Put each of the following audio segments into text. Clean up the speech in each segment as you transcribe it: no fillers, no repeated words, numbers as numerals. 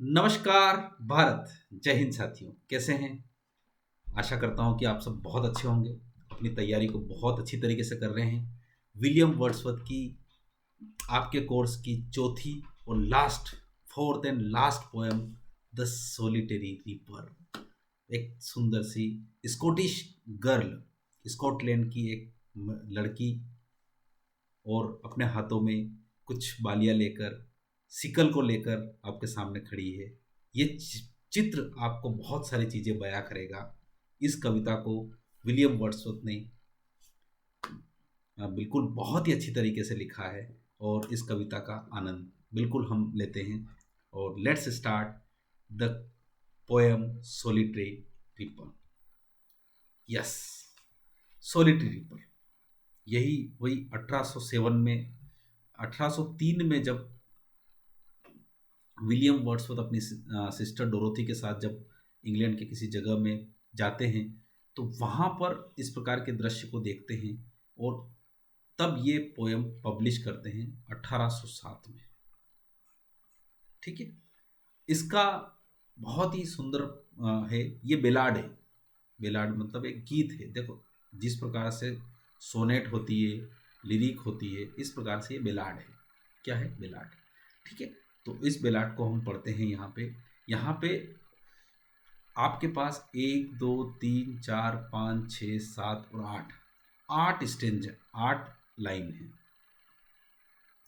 नमस्कार भारत। जय हिंद साथियों, कैसे हैं? आशा करता हूं कि आप सब बहुत अच्छे होंगे, अपनी तैयारी को बहुत अच्छी तरीके से कर रहे हैं। विलियम वर्ड्सवर्थ की आपके कोर्स की चौथी और last, fourth and last poem, the solitary reaper. एक सुंदर सी स्कॉटिश गर्ल, स्कॉटलैंड की एक लड़की, और अपने हाथों में कुछ बालियां लेकर, सिकल को लेकर आपके सामने खड़ी है। ये चित्र आपको बहुत सारी चीज़ें बयां करेगा। इस कविता को विलियम वर्ड्सवर्थ ने बिल्कुल बहुत ही अच्छी तरीके से लिखा है, और इस कविता का आनंद बिल्कुल हम लेते हैं। और let's start the poem solitary reaper. Yes, solitary reaper, यही वही 1807 में, 1803 में, जब विलियम वर्ड्सवर्थ अपनी सिस्टर डोरोथी के साथ जब इंग्लैंड के किसी जगह में जाते हैं, तो वहाँ पर इस प्रकार के दृश्य को देखते हैं, और तब ये पोएम पब्लिश करते हैं 1807 में। ठीक है, इसका बहुत ही सुंदर है। ये बेलाड है। बेलाड मतलब एक गीत है। देखो, जिस प्रकार से सोनेट होती है, लिरिक होती है, इस प्रकार से ये बेलाड है। क्या है? बेलाड। ठीक है, तो इस बेलाड को हम पढ़ते हैं। यहाँ पे आपके पास 1 2 3 4 5 6 7 और 8, 8 स्टेंज, 8 लाइन है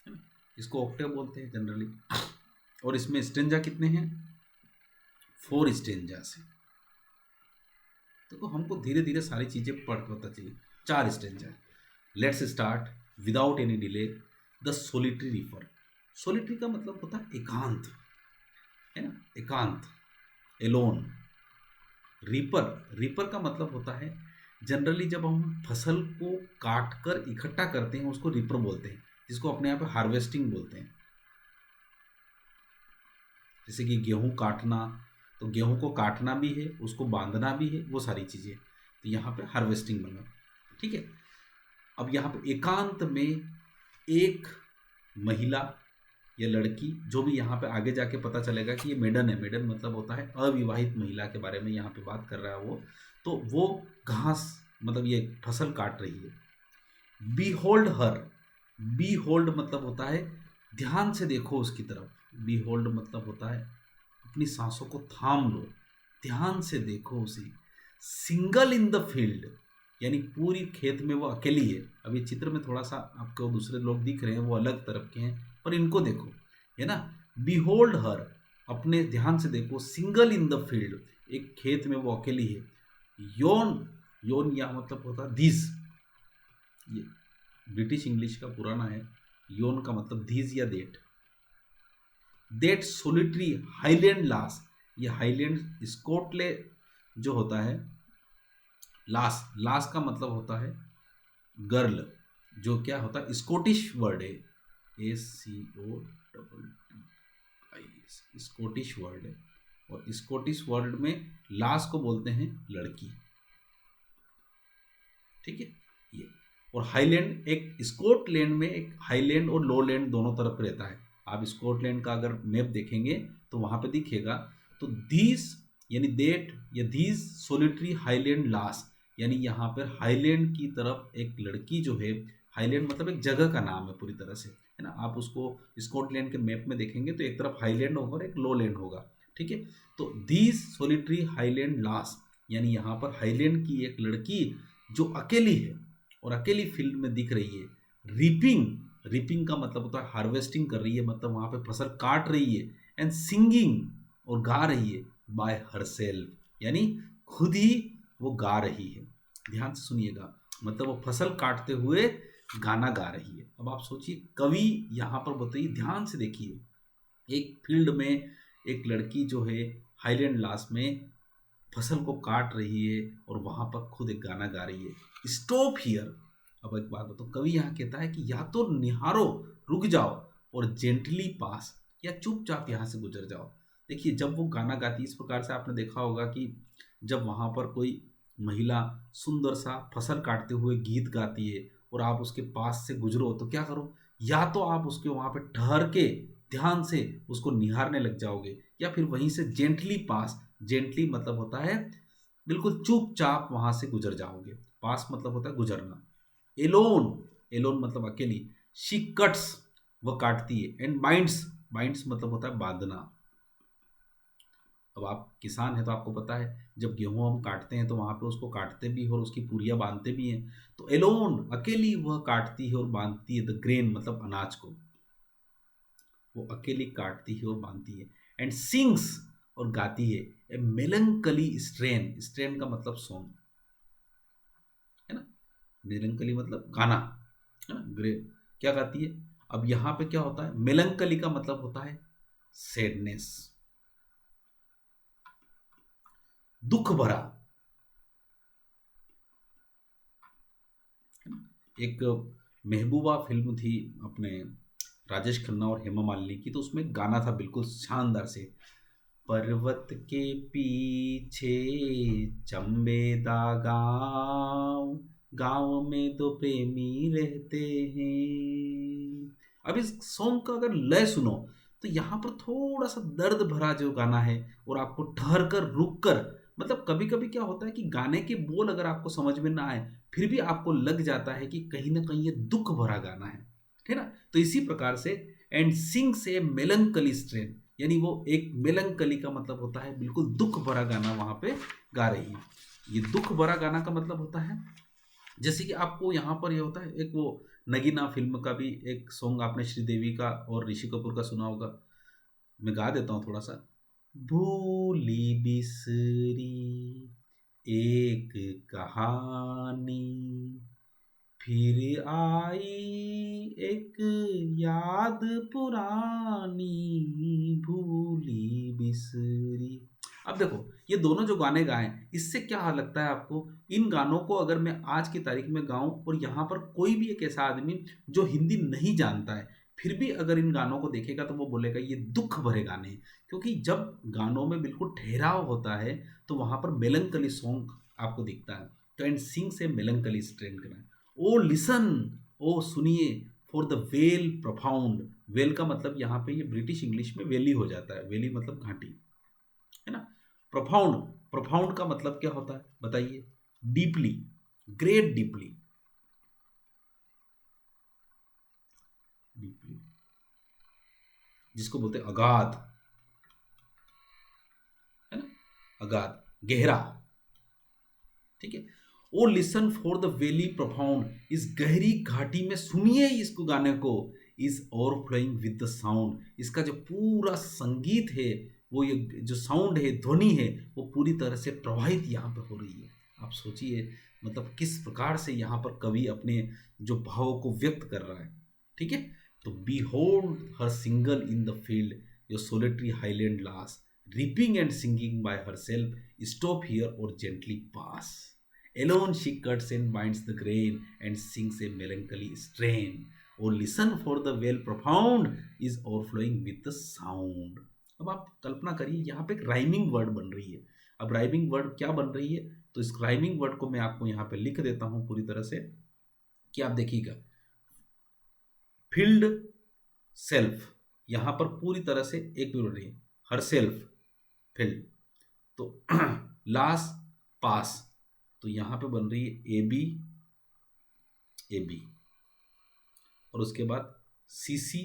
ना? इसको ऑक्टेव बोलते हैं जनरली। और इसमें स्टेंजा कितने हैं? 4 स्टेंजा से। देखो, हमको धीरे धीरे सारी चीजें पढ़ पता चाहिए। 4 stanza. Let's start without any delay the solitary reaper. Solitary का मतलब होता है एकांत, है ना? एकांत, एलोन। रीपर, रीपर का मतलब होता है, जनरली जब हम फसल को काट कर इकट्ठा करते हैं उसको रीपर बोलते हैं, जिसको अपने यहाँ पे हार्वेस्टिंग बोलते हैं। जैसे कि गेहूं काटना, तो गेहूं को काटना भी है, उसको बांधना भी है, वो सारी चीज़ें। तो यहाँ पे हार्वेस्टिंग बना। ठीक है, अब यहाँ पे एकांत में एक महिला या लड़की, जो भी यहाँ पे आगे जाके पता चलेगा कि ये मेडन है। मेडन मतलब होता है अविवाहित महिला के बारे में यहाँ पे बात कर रहा है वो। तो वो घास, मतलब ये फसल काट रही है। बी होल्ड हर। बी होल्ड मतलब होता है ध्यान से देखो उसकी तरफ। बी होल्ड मतलब होता है अपनी सांसों को थाम लो, ध्यान से देखो उसे। सिंगल इन द फील्ड, यानी पूरी खेत में वो अकेली है। अब ये चित्र में थोड़ा सा आपको दूसरे लोग दिख रहे हैं, वो अलग तरफ के हैं, पर इनको देखो, है ना? बिहोल्ड हर, अपने ध्यान से देखो। सिंगल इन द फील्ड, एक खेत में वो अकेली है। योन, योन या मतलब होता है दिस। ये ब्रिटिश इंग्लिश का पुराना है। योन का मतलब धीज या देट। देट सोलिटरी हाईलैंड लास, ये हाईलैंड स्कॉटलैंड जो होता है। लास, लास का मतलब होता है गर्ल, जो क्या होता है, स्कॉटिश वर्ड है। SCOTTI, स्कॉटिश वर्ड है। और स्कॉटिश वर्ड में लास को बोलते हैं लड़की। ठीक है, ये। और हाईलैंड, एक स्कॉटलैंड में एक हाईलैंड और लोलैंड दोनों तरफ रहता है। आप स्कॉटलैंड का अगर मैप देखेंगे तो वहां पे दिखेगा। तो दीस यानी देट या दीज सोलिटरी हाईलैंड लास, यानी यहाँ पर हाईलैंड की तरफ एक लड़की जो है। हाईलैंड मतलब एक जगह का नाम है पूरी तरह से, है ना? आप उसको स्कॉटलैंड के मैप में देखेंगे तो एक तरफ हाईलैंड होगा और एक लोलैंड होगा। ठीक है, तो दीज सोलिटरी हाईलैंड लास, यानी यहाँ पर हाईलैंड की एक लड़की जो अकेली है और अकेली फील्ड में दिख रही है। रीपिंग, रीपिंग का मतलब होता है हार्वेस्टिंग कर रही है, मतलब वहां पे फसल काट रही है। एंड सिंगिंग, और गा रही है, बाय हरसेल्फ, यानी खुद ही वो गा रही है। ध्यान से सुनिएगा, मतलब वो फसल काटते हुए गाना गा रही है। अब आप सोचिए, कवि यहाँ पर बताइए, ध्यान से देखिए, एक फील्ड में एक लड़की जो है हाईलैंड लास में फसल को काट रही है और वहां पर खुद एक गाना गा रही है। Stop here. अब एक बात बताओ, कवि यहाँ कहता है कि या तो निहारो, रुक जाओ, और जेंटली पास, या चुपचाप यहाँ से गुजर जाओ। देखिए, जब वो गाना गाती है, इस प्रकार से आपने देखा होगा कि जब वहां पर कोई महिला सुंदर सा फसल काटते हुए गीत गाती है और आप उसके पास से गुजरो, तो क्या करो, या तो आप उसके वहां पे ठहर के ध्यान से उसको निहारने लग जाओगे, या फिर वहीं से जेंटली पास, जेंटली मतलब होता है बिल्कुल चुपचाप वहां से गुजर जाओगे, पास मतलब होता है गुजरना। एलोन, एलोन मतलब अकेली। शी कट्स, वह काटती है। एंड बाइंड्स, बाइंड्स मतलब होता है बांधना। अब आप किसान हैं तो आपको पता है जब गेहूं हम काटते हैं तो वहां पे उसको काटते भी हैं और उसकी पुरिया बांधते भी हैं। तो एलोन, अकेली वह काटती है और बांधती है द ग्रेन मतलब अनाज को, वो अकेली काटती है और बांधती है। एंड सिंग्स, और गाती है। ए मेलंकली स्ट्रेन, स्ट्रेन का मतलब सॉन्ग है ना, मेलंकली मतलब गाना है ना, ग्रे क्या गाती है। अब यहां पे क्या होता है, मेलंकली का मतलब होता है सैडनेस, दुख भरा। एक महबूबा फिल्म थी अपने राजेश खन्ना और हेमा मालिनी की, तो उसमें गाना था बिल्कुल शानदार से, पर्वत के पीछे चंबेदा गांव, गांव में दो प्रेमी रहते हैं। अब इस सॉन्ग का अगर लय सुनो तो यहाँ पर थोड़ा सा दर्द भरा जो गाना है, और आपको ठहर कर रुक कर, मतलब कभी कभी क्या होता है कि गाने के बोल अगर आपको समझ में ना आए फिर भी आपको लग जाता है कि कहीं ना कहीं ये दुख भरा गाना है, ठीक है ना। तो इसी प्रकार से and sings A melancholy strain, यानी वो एक मेलंकली का मतलब होता है बिल्कुल दुख भरा गाना वहां पे गा रही है। ये दुख भरा गाना का मतलब होता है, जैसे कि आपको यहाँ पर ये होता है, एक वो नगीना फिल्म का भी एक सॉन्ग आपने श्रीदेवी का और ऋषि कपूर का सुना होगा, मैं गा देता हूँ थोड़ा सा। भूली बिसरी एक कहानी, फिर आई एक याद पुरानी, भूली बिसरी। अब देखो ये दोनों जो गाने गाए, इससे क्या लगता है आपको, इन गानों को अगर मैं आज की तारीख में गाऊं और यहाँ पर कोई भी एक ऐसा आदमी जो हिंदी नहीं जानता है फिर भी अगर इन गानों को देखेगा तो वो बोलेगा ये दुख भरे गाने हैं, क्योंकि जब गानों में बिल्कुल ठहराव होता है तो वहां पर मेलंकली सॉन्ग आपको दिखता है। तो एंड सिंग से मेलंकली स्ट्रेन करना है। ओ लिसन, ओ सुनिए, for the well profound, well का मतलब यहाँ पे ये ब्रिटिश इंग्लिश में वेली हो जाता है, वेली मतलब घाटी है ना। प्रोफाउंड, प्रोफाउंड का मतलब क्या होता है बताइए, डीपली, ग्रेट डीपली, डीपली जिसको बोलते हैं अगाध, है ना, अगाध गहरा, ठीक है। O listen for the valley profound, इस गहरी घाटी में सुनिए इसको गाने को, is overflowing with the sound, इसका जो पूरा संगीत है, वो ये जो साउंड है, ध्वनि है, वो पूरी तरह से प्रवाहित यहाँ पर हो रही है। आप सोचिए मतलब किस प्रकार से यहाँ पर कवि अपने जो भावों को व्यक्त कर रहा है, ठीक है। तो behold her single in the field, your solitary Highland lass, reaping and singing by herself, stop here or gently pass. Alone she cuts and binds the grain and sings a melancholy strain. Oh, listen for the well profound is overflowing with the sound. अब आप कल्पना करिए यहाँ पे एक rhyming word बन रही है। अब राइमिंग वर्ड क्या बन रही है, तो इस राइमिंग वर्ड को मैं आपको यहाँ पे लिख देता हूँ पूरी तरह से कि आप देखिएगा। फील्ड सेल्फ, यहाँ पर पूरी तरह से एक भी वर्ड नहीं, हर सेल्फ फील्ड, तो लास्ट पास, तो यहां पे बन रही है ए बी, ए बी, और उसके बाद सी सी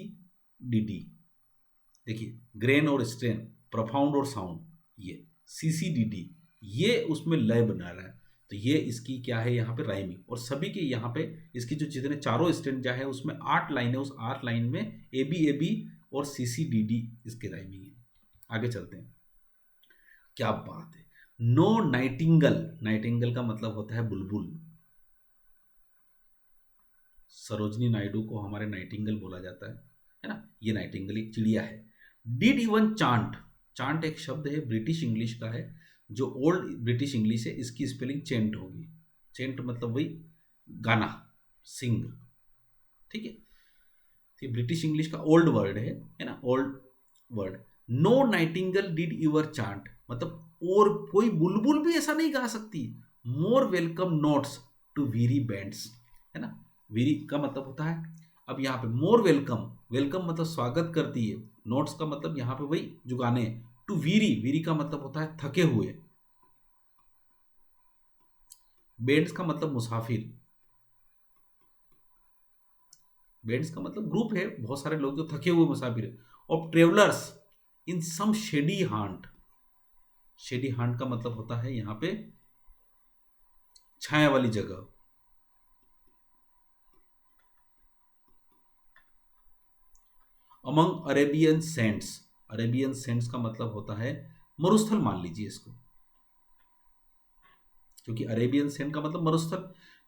डी डी। देखिए ग्रेन और स्ट्रेन, प्रोफाउंड और साउंड, ये सी सी डी डी, ये उसमें लय बना रहा है। तो ये इसकी क्या है यहाँ पे राइमिंग, और सभी के यहाँ पे इसकी जो जितने चारों स्टैंजा है उसमें 8 लाइन है, उस 8 लाइन में ए बी और सी सी डी डी इसके राइमिंग है। आगे चलते हैं, क्या बात है। नो नाइटिंगल, नाइटिंगल का मतलब होता है बुलबुल, सरोजनी नायडू को हमारे नाइटिंगल बोला जाता है ना, ये नाइटिंगल एक चिड़िया है। डिड इवन चांट, चांट एक शब्द है ब्रिटिश इंग्लिश का है, जो ओल्ड ब्रिटिश इंग्लिश है, इसकी स्पेलिंग चेंट होगी, चेंट मतलब वही गाना, सिंग, ठीक है। तो ब्रिटिश इंग्लिश का ओल्ड वर्ड है ना, old word. No nightingale did your chant, मतलब और कोई बुलबुल भी ऐसा नहीं गा सकती। More welcome notes to weary bands, है ना, वीरी का मतलब होता है, अब यहाँ पे मोर वेलकम, वेलकम मतलब स्वागत करती है, नोट्स का मतलब यहाँ पे वही जो गाने, टू वीरी, वीरी का मतलब होता है थके हुए। बेंड्स का मतलब मुसाफिर, बेंड्स का मतलब ग्रुप है, बहुत सारे लोग जो थके हुए मुसाफिर है। और travellers in some shady haunt, shady haunt का मतलब होता है यहां पे छाया वाली जगह। Among Arabian sands, Arabian sands का मतलब होता है मरुस्थल, मान लीजिए इसको, क्योंकि अरेबियन सेंट का मतलब मरुस्थल।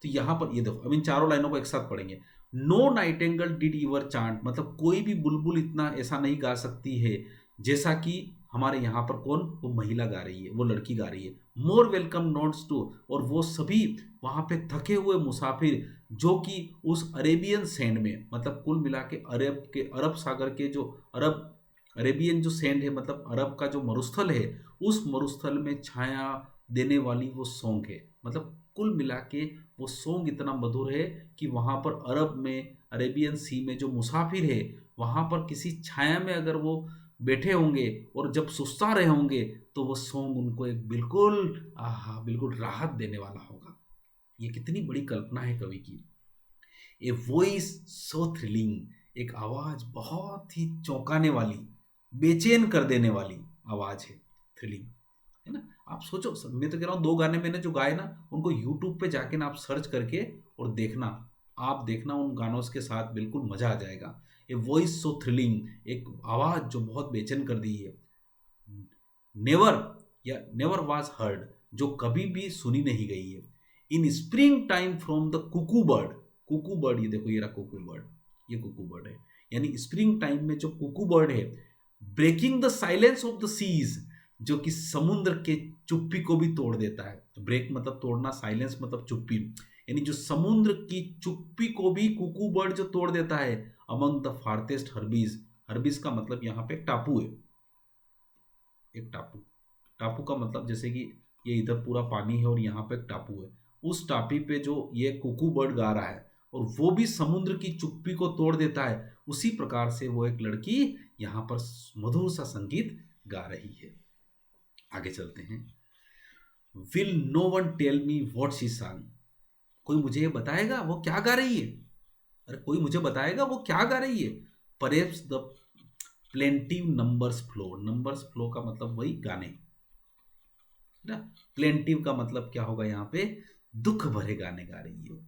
तो यहां पर ये देखो, अब इन चारों लाइनों को एक साथ पढ़ेंगे। No nightingale did ever chant, मतलब कोई भी बुलबुल इतना ऐसा नहीं गा सकती है जैसा कि हमारे यहाँ पर कौन, वो महिला गा रही है, वो लड़की गा रही है। मोर वेलकम नोट्स टू, और वो सभी वहां पे थके हुए मुसाफिर जो कि उस अरेबियन सैंड में, मतलब कुल मिला के अरब सागर के जो अरेबियन जो सैंड है, मतलब अरब का जो मरुस्थल है, उस मरुस्थल में छाया देने वाली वो सॉन्ग है। मतलब कुल मिला के वो सॉन्ग इतना मधुर है कि वहाँ पर अरब में, अरेबियन सी में जो मुसाफिर है, वहाँ पर किसी छाया में अगर वो बैठे होंगे और जब सुस्ता रहे होंगे, तो वो सॉन्ग उनको एक बिल्कुल आहा बिल्कुल राहत देने वाला होगा। ये कितनी बड़ी कल्पना है कवि की। ए वॉइस सो थ्रिलिंग, एक आवाज बहुत ही चौंकाने वाली, बेचैन कर देने वाली आवाज है, थ्रिलिंग, है ना। आप सोचो, मैं तो कह रहा हूँ, दो गाने मैंने जो गाए ना, उनको यूट्यूब पे जाके ना आप सर्च करके और देखना, आप देखना उन गानों के साथ बिल्कुल मजा आ जाएगा। ए वॉइस सो थ्रिलिंग, एक आवाज जो बहुत बेचैन कर दी है। नेवर, या नेवर वाज हर्ड, जो कभी भी सुनी नहीं गई है। इन spring time from the Kuku bird, Kuku bird, ये देखो ये रहा कुकू बर्ड, ये कुकू बर्ड है, यानी स्प्रिंग टाइम में जो कुकू बर्ड है, breaking the silence of the seas, जो कि समुद्र के चुप्पी को भी तोड़ देता है। ब्रेक मतलब तोड़ना, साइलेंस मतलब चुप्पी, यानी जो समुद्र की चुप्पी को भी कुकू बर्ड जो तोड़ देता है। अमंग द फारतेस्ट हर्बीज, हर्बीज का मतलब यहाँ पे एक टापू है, एक टापू, टापू का मतलब जैसे कि ये इधर पूरा पानी है और यहाँ पे एक टापू है, उस टापी पे जो ये कुकू बर्ड गा रहा है और वो भी समुद्र की चुप्पी को तोड़ देता है, उसी प्रकार से वो एक लड़की यहाँ पर मधुर सा संगीत गा रही है। आगे चलते हैं। Will no one tell me what she sang, कोई मुझे ये बताएगा वो क्या गा रही है, अरे कोई मुझे बताएगा वो क्या गा रही है। Perhaps the plaintiff numbers flow, numbers flow का मतलब वही गाने, है ना। प्लेंटिव का मतलब क्या होगा, यहाँ पे दुख भरे गाने गा रही है,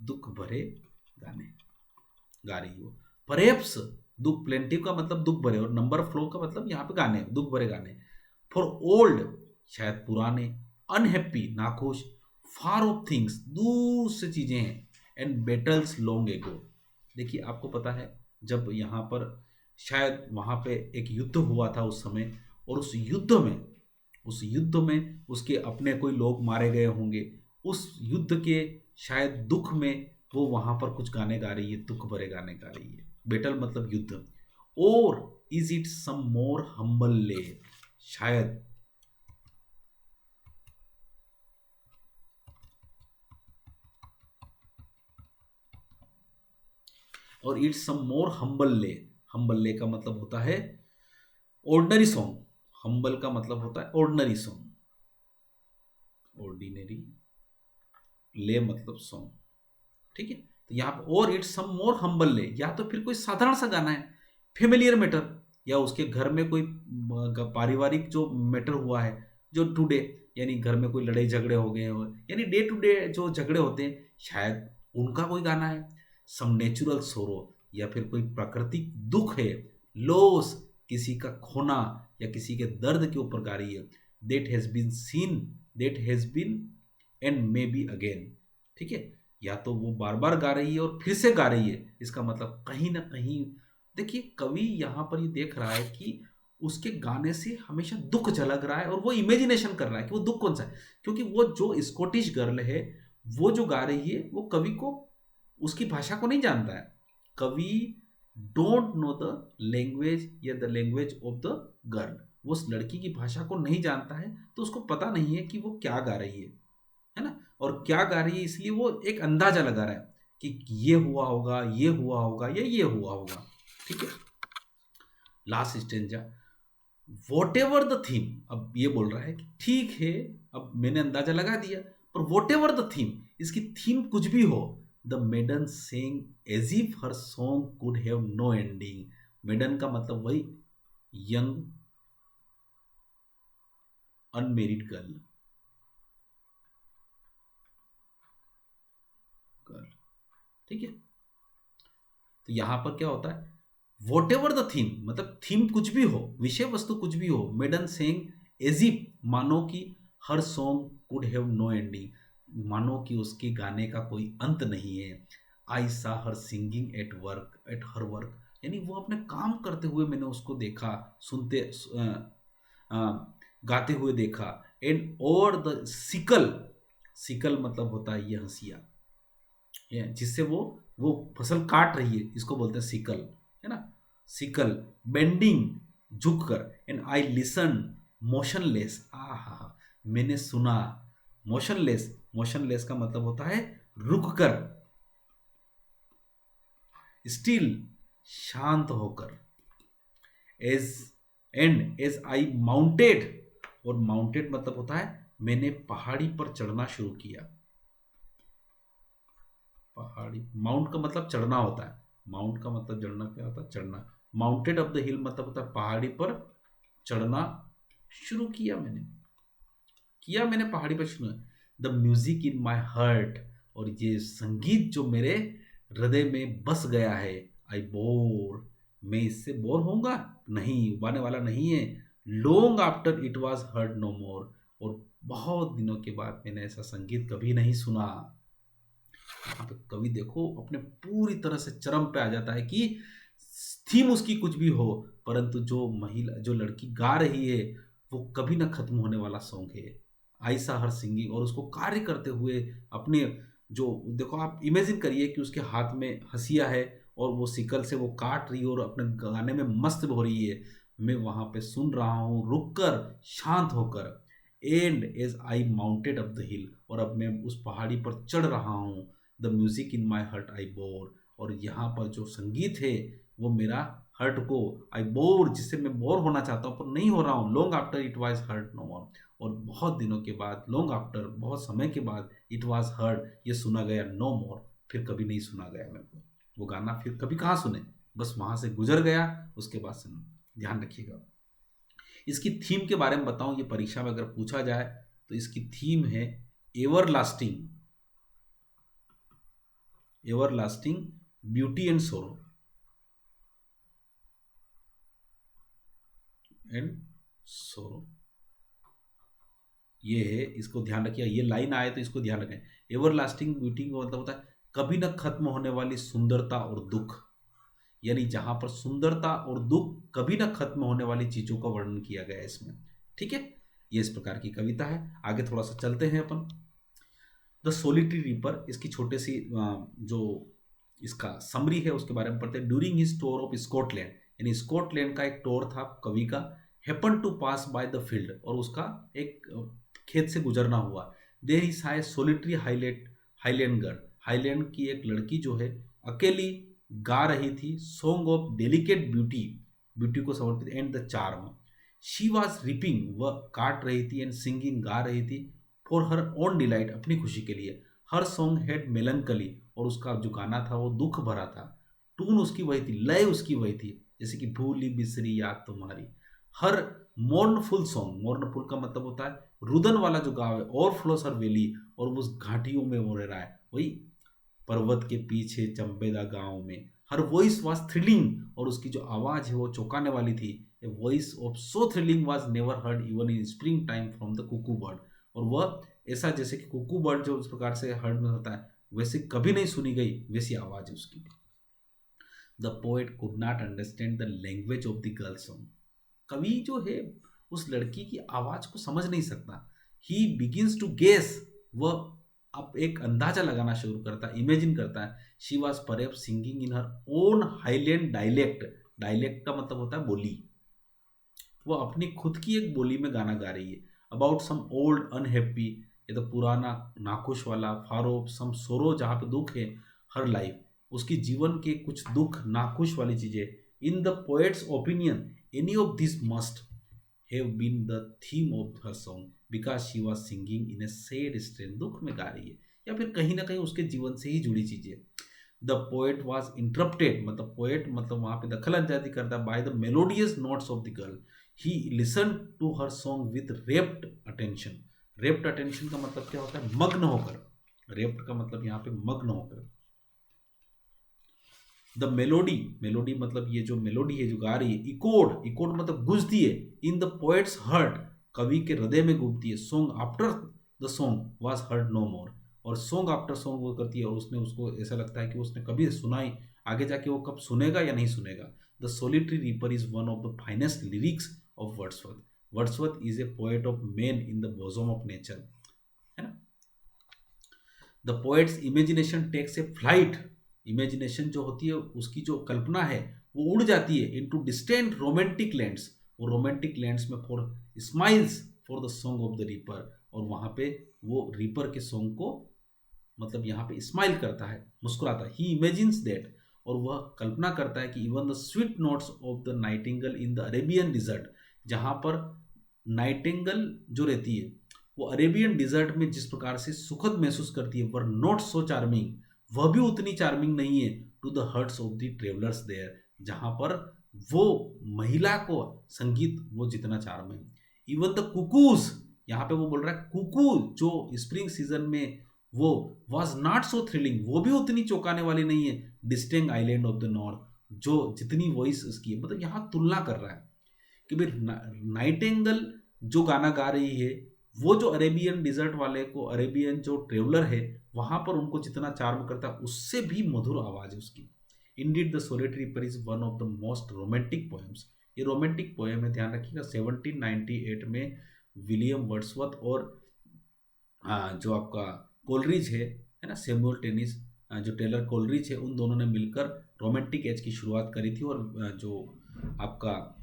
दुख भरे गाने गा रही हो। Perhaps, दुख, प्लेंटिव का मतलब दुख भरे, और नंबर फ्लो का मतलब यहाँ पे गाने, दुख भरे गाने। फॉर ओल्ड, शायद पुराने, अनहैप्पी नाखुश, फार ऑफ थिंग्स, दूर से चीजें हैं, एंड बेटल्स लॉन्ग एगो। देखिए आपको पता है, जब यहाँ पर शायद वहाँ पे एक युद्ध हुआ था उस समय, और उस युद्ध में, उस युद्ध में उसके अपने कोई लोग मारे गए होंगे, उस युद्ध के शायद दुख में वो वहां पर कुछ गाने गा रही है, दुख भरे गाने गा रही है। बेटल मतलब युद्ध। और is it some more humble lay, शायद और it's some more humble lay, humble lay का मतलब होता है ऑर्डनरी सॉन्ग, हम्बल का मतलब होता है ऑर्डनरी सॉन्ग, ऑर्डिनरी, ले मतलब सॉन्ग, ठीक है। तो यहाँ पर और इट्स सम मोर हम्बल ले, या तो फिर कोई साधारण सा गाना है, फेमिलियर मैटर, या उसके घर में कोई पारिवारिक जो मैटर हुआ है, जो टुडे, यानी घर में कोई लड़ाई झगड़े हो गए हो, यानी डे टू डे जो झगड़े होते हैं, शायद उनका कोई गाना है। सम नेचुरल सोरो, या फिर कोई प्राकृतिक दुख है, लॉस, किसी का खोना या किसी के दर्द के ऊपर गा रही है। That has been seen, that has been and may be again, ठीक है। या तो वो बार बार गा रही है और फिर से गा रही है, इसका मतलब कहीं ना कहीं, देखिए कवि यहाँ पर ये देख रहा है कि उसके गाने से हमेशा दुख झलक रहा है, और वो इमेजिनेशन कर रहा है कि वो दुख कौन सा है, क्योंकि वो जो स्कॉटिश गर्ल है, वो जो गा रही है, वो कवि को, उसकी भाषा को नहीं जानता है। कवि डोंट नो द लैंग्वेज, या the language of the girl, वो उस लड़की की भाषा को नहीं जानता है, तो उसको पता नहीं है कि वो क्या गा रही है ना, और क्या गा रही है, इसलिए वो एक अंदाजा लगा रहा है कि ये हुआ होगा, ये हुआ होगा, या ये हुआ होगा, ठीक है। Last stanza, what ever the theme, अब ये बोल रहा है कि ठीक है, अब मैंने अंदाजा लगा दिया, पर वॉट एवर द थीम, इसकी थीम कुछ भी हो, the maiden sang as if her song could have no ending. Maiden का मतलब वही यंग अनमेरिड गर्ल, ठीक है। तो यहां पर क्या होता है, वॉट एवर द थीम, मतलब थीम कुछ भी हो, विषय वस्तु कुछ भी हो, मेडन सेंग एज इफ, मानो कि her song could have no ending, मानो कि उसके गाने का कोई अंत नहीं है। I saw her singing at work, at her work, यानी वो अपने काम करते हुए मैंने उसको देखा, सुनते गाते हुए देखा। And over the sickle, sickle मतलब होता है ये हंसिया, जिससे वो फसल काट रही है, इसको बोलते हैं सिकल, है ना, सिकल बेंडिंग झुककर। एंड आई लिसन मोशनलेस, आहा, मैंने सुना, मोशनलेस, मोशनलेस का मतलब होता है रुक कर, स्टिल शांत होकर। As and as I mounted, और माउंटेड मतलब होता है मैंने पहाड़ी पर चढ़ना शुरू किया। पहाड़ी, माउंट का मतलब चढ़ना होता है, माउंट का मतलब चढ़ना, क्या होता है चढ़ना, माउंटेड ऑफ द हिल मतलब होता है पहाड़ी पर चढ़ना शुरू किया मैंने पहाड़ी पर शुरू। The music in my heart, और ये संगीत जो मेरे हृदय में बस गया है। आई बोर, मैं इससे बोर होऊंगा नहीं, उबाने वाला नहीं है। Long after it was heard no more, और बहुत दिनों के बाद मैंने ऐसा संगीत कभी नहीं सुना। यहाँ पे कवि देखो अपने पूरी तरह से चरम पे आ जाता है कि थीम उसकी कुछ भी हो, परंतु जो महिला, जो लड़की गा रही है वो कभी ना खत्म होने वाला सॉन्ग है, आयशा हर सिंगिंग। और उसको कार्य करते हुए अपने, जो देखो आप इमेजिन करिए कि उसके हाथ में हंसिया है और वो सिकल से वो काट रही है और अपने गाने में मस्त हो रही है, मैं वहां पे सुन रहा हूँ रुक कर, शांत होकर। And as I mounted up the hill, और अब मैं उस पहाड़ी पर चढ़ रहा हूँ। The music in my heart I bore, और यहाँ पर जो संगीत है वो मेरा हर्ट को, आई बोर, जिससे मैं बोर होना चाहता हूँ पर नहीं हो रहा हूँ। Long after it was heard no more, और बहुत दिनों के बाद, लॉन्ग आफ्टर बहुत समय के बाद, इट वाज हर्ट ये सुना गया, नो मोर फिर कभी नहीं सुना गया मेरे को वो गाना, फिर कभी कहाँ सुने, बस वहां से गुजर गया, उसके बाद सुनो। ध्यान रखिएगा। इसकी थीम के बारे में बताऊं, ये परीक्षा में अगर पूछा जाए तो इसकी थीम है ever lasting, ever lasting beauty and सोरो, एंड सोरो, ये है, इसको ध्यान रखिए। ये लाइन आए तो इसको ध्यान रखें। एवर लास्टिंग ब्यूटी का मतलब होता है कभी न खत्म होने वाली सुंदरता और दुख, यानी जहां पर सुंदरता और दुख कभी न खत्म होने वाली चीजों का वर्णन किया गया है इसमें, ठीक है। ये इस प्रकार की कविता है। आगे थोड़ा सा चलते हैं अपन। द सोलिटरी रीपर, इसकी छोटे सी जो इसका समरी है उसके बारे में पढ़ते हैं। During his tour of Scotland, यानी स्कॉटलैंड का एक टूर था कवि का, happen to pass by the field, और उसका एक खेत से गुजरना हुआ। There he saw solitary Highland girl, Highland की एक लड़की जो है अकेली गा रही थी song of delicate beauty, beauty को समर्पित, and the charm. She was reaping, वह काट रही थी, एंड सिंगिंग गा रही थी, फॉर हर ओन डिलाइट, अपनी खुशी के लिए। हर सॉन्ग हैड मेलंकली, और उसका जो गाना था वो दुख भरा था। टून उसकी वही थी, लय उसकी वही थी, जैसे कि भूली बिसरी याद तुम्हारी। हर मोर्नफुल सॉन्ग, मोर्नफुल का मतलब होता है रुदन वाला जो गाँव है, और फ्लोस हर वैली, और उस घाटियों में वो रह रहा है, वही पर्वत के पीछे चंबेदा गांव में। हर वॉइस वाज थ्रिलिंग, और उसकी जो आवाज है वो चौंकाने वाली थी। A voice of so thrilling was never heard even in spring time from the Kuku bird, और वह ऐसा जैसे कि कुकू बर्ड जो उस प्रकार से हर्ड में होता है वैसे कभी नहीं सुनी गई, वैसी आवाज है उसकी। The poet could not understand the language of the girl song, कवि जो है उस लड़की की आवाज को समझ नहीं सकता। ही बिगिंस टू गेस, वह अब एक अंदाजा लगाना शुरू करता है, इमेजिन करता है। She was perhaps singing in her own highland dialect, dialect का मतलब होता है बोली, वो अपनी खुद की एक बोली में गाना गा रही है। अबाउट सम ओल्ड अनहैप्पी, ये तो पुराना नाखुश वाला, फार ऑफ सम सोरो, जहाँ पे दुख है, हर लाइफ, उसकी जीवन के कुछ दुख नाखुश वाली चीजें। In the poet's opinion, any of this must have been the theme of her song because she was singing in a sad strain, दुख में गा रही है या फिर कहीं ना कहीं उसके जीवन से ही जुड़ी चीजें। द पोएट वॉज इंटरप्टेड, मतलब पोएट मतलब वहां पे दखल अंदाजी करता by the melodious notes of the girl, he listen to her song with rapt attention. Rapt attention का मतलब क्या होता है? मग्न होकर। रेप्ट का मतलब यहाँ पे मग्न होकर। द मेलोडी, मेलोडी मतलब ये जो मेलोडी है जो गा रही है, इकोड, इकोड मतलब गूंजती है, इन द पोएट्स हर्ट, कवि के हृदय में गूंजती है। Song after the song was heard no more, और सॉन्ग आफ्टर सॉन्ग वो करती है और उसने उसको ऐसा लगता है कि उसने कभी सुनाई, आगे जाके वो कब सुनेगा या नहीं सुनेगा। The solitary reaper is one of the finest lyrics of Wordsworth. Wordsworth is a poet of man in the bosom of nature, है ना। The poet's imagination takes a flight, imagination जो होती है उसकी जो कल्पना है वो उड़ जाती है इनटू डिस्टेंट रोमांटिक लैंड्स, वो रोमांटिक लैंड्स में for smiles for the song of the reaper, और वहां पे वो रीपर के सॉन्ग को मतलब यहाँ पे स्माइल करता है, मुस्कुराता है। ही इमेजिन्स दैट, और वह कल्पना करता है कि even the sweet notes of the nightingale in the Arabian desert, जहाँ पर नाइटिंगल जो रहती है वो अरेबियन डिजर्ट में जिस प्रकार से सुखद महसूस करती है, वर नॉट सो चार्मिंग, वह भी उतनी चार्मिंग नहीं है to the hearts of the travellers there, जहां पर वो महिला को संगीत वो जितना चार्म है। इवन द कुकूज, यहाँ पे वो बोल रहा है कुकू जो स्प्रिंग सीजन में वो वॉज नॉट सो थ्रिलिंग, वो भी उतनी चौंकाने वाली नहीं है distant island of the north, जो जितनी वॉइस उसकी है। मतलब यहाँ तुलना कर रहा है कि भाई नाइटिंगल जो गाना गा रही है वो जो अरेबियन डिजर्ट वाले को, अरेबियन जो ट्रेवलर है वहां पर उनको जितना चार्म करता है उससे भी मधुर आवाज है उसकी। Indeed the solitary reaper is one of the most romantic poems, ये रोमांटिक पोएम है, ध्यान रखिएगा। 1798 में विलियम वर्ड्सवर्थ और जो आपका कोलरिज है ना, सैमुअल टेनिस जो टेलर कोलरिज है, उन दोनों ने मिलकर रोमांटिक एज की शुरुआत करी थी, और जो आपका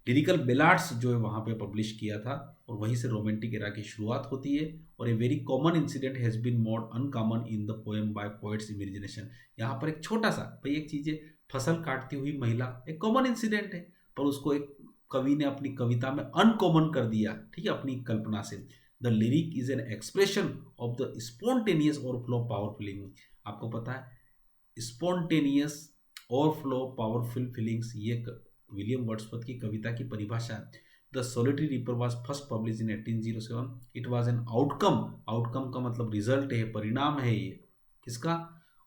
लिरिकल बेलाड्स जो है वहाँ पे पब्लिश किया था, और वहीं से रोमांटिक एरा की शुरुआत होती है। और a very common incident has been more uncommon in the poem by poet's imagination, यहाँ पर एक छोटा सा भाई एक चीज़ है, फसल काटती हुई महिला एक कॉमन इंसिडेंट है, पर उसको एक कवि ने अपनी कविता में अनकॉमन कर दिया, ठीक है, अपनी कल्पना से। The lyric is an expression of the spontaneous overflow power feeling, आपको पता है स्पॉन्टेनियस ओवरफ्लो पावरफुल फीलिंग्स ये विलियम वर्ड्सवर्थ की कविता की परिभाषा है। The solitary reaper was first publish in 1807, it was an outcome, outcome का मतलब रिजल्ट है, परिणाम है ये किसका,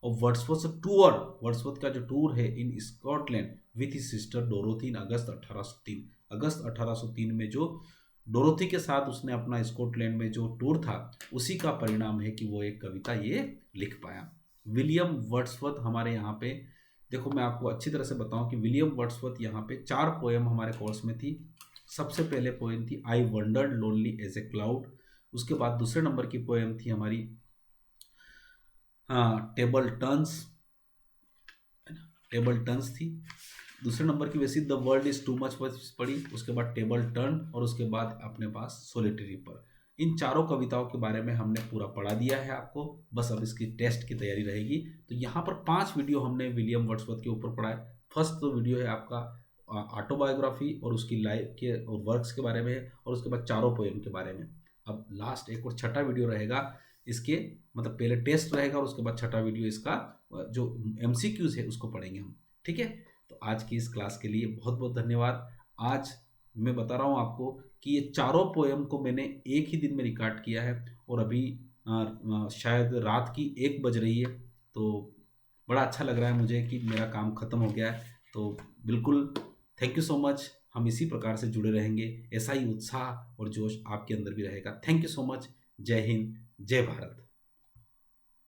और वर्ड्सवर्थ टूर, वर्ड्सवर्थ का जो टूर है in Scotland with his sister Dorothy in August 1803, अगस्त 1803 में जो डोरोथी के साथ उसने अपना स्कॉटलैंड में जो टूर था उसी का परिणाम है कि वो एक कविता ये लिख पाया। विलियम वर्ड्सवर्थ हमारे यहाँ पे देखो, मैं आपको अच्छी तरह से बताऊं कि विलियम वर्ड्सवर्थ यहाँ पे 4 पोएम हमारे कोर्स में थी। सबसे पहले पोएम थी I wandered lonely as a cloud, उसके बाद दूसरे नंबर की पोएम थी हमारी टेबल टर्न्स, टेबल टर्न्स थी। दूसरे नंबर की वैसी the world is too much पढ़ी, उसके बाद टेबल टर्न, और उसके बाद अपने पास सोलिटरी रीपर। इन चारों कविताओं के बारे में हमने पूरा पढ़ा दिया है आपको, बस अब इसकी टेस्ट की तैयारी रहेगी। तो यहाँ पर 5 वीडियो हमने विलियम वर्ड्सवर्थ के ऊपर पढ़ा है। फर्स्ट तो वीडियो है आपका ऑटोबायोग्राफी और उसकी लाइफ के और वर्क्स के बारे में है, और उसके बाद चारों पोएम के बारे में। अब लास्ट एक और छठा वीडियो रहेगा इसके, मतलब पहले टेस्ट रहेगा और उसके बाद छठा वीडियो इसका जो MCQs है उसको पढ़ेंगे हम, ठीक है। तो आज की इस क्लास के लिए बहुत बहुत धन्यवाद। आज मैं बता रहा हूँ आपको कि ये चारों पोएम को मैंने एक ही दिन में रिकॉर्ड किया है, और अभी शायद रात की 1 बज रही है, तो बड़ा अच्छा लग रहा है मुझे कि मेरा काम ख़त्म हो गया है। तो बिल्कुल थैंक यू सो मच, हम इसी प्रकार से जुड़े रहेंगे, ऐसा ही उत्साह और जोश आपके अंदर भी रहेगा। थैंक यू सो मच, जय हिंद, जय भारत।